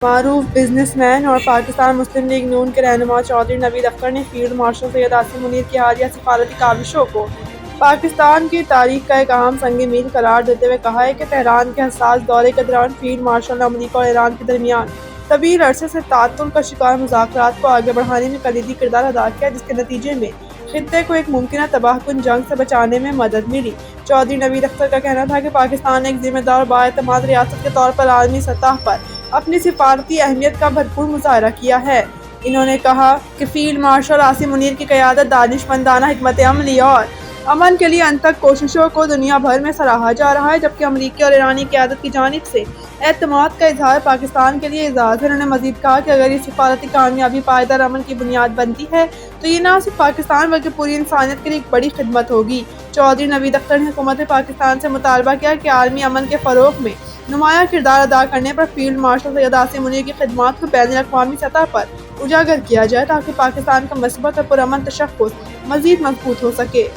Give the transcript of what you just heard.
معروف business man اور پاکستان مسلم league نون کے رہنما چودھری نوید اختر نے فیلڈ مارشل سید عاصم منیر کی حالیہ سفارتی کاوشوں کو پاکستان کی تاریخ کا ایک اہم سنگ میل قرار دیتے ہوئے کہا ہے کہ تہران کے حساس دورے کے دوران فیلڈ مارشل نے امریکہ اور ایران کے درمیان طویل عرصے سے تعطل کا شکار مذاکرات کو آگے بڑھانے میں کلیدی کردار ادا کیا، جس کے نتیجے میں خطے کو ایک ممکنہ تباہ کن جنگ سے بچانے میں مدد ملی۔ چودھری نوید اختر کا کہنا تھا کہ پاکستان نے ایک ذمہ دار اور بااعتماد ریاست کے طور پر عالمی سطح پر اپنی سفارتی اہمیت کا بھرپور مظاہرہ کیا ہے۔ انہوں نے کہا کہ فیلڈ مارشل عاصم منیر کی قیادت دانش مندانہ حکمت عملی اور امن کے لیے انتھک کوششوں کو دنیا بھر میں سراہا جا رہا ہے، جبکہ امریکی اور ایرانی قیادت کی جانب سے اعتماد کا اظہار پاکستان کے لیے اعزاز ہے۔ انہوں نے مزید کہا کہ اگر یہ سفارتی کامیابی پائیدار امن کی بنیاد بنتی ہے تو یہ نہ صرف پاکستان بلکہ پوری انسانیت کے لیے ایک بڑی خدمت ہوگی۔ چودھری نوید اختر نے حکومت پاکستان سے مطالبہ کیا کہ عالمی امن کے فروغ میں نمایاں کردار ادا کرنے پر فیلڈ مارشل سید عاصم منیر کی خدمات کو بین الاقوامی سطح پر اجاگر کیا جائے تاکہ پاکستان کا مثبت اور پرامن تشخص مزید مضبوط ہو سکے۔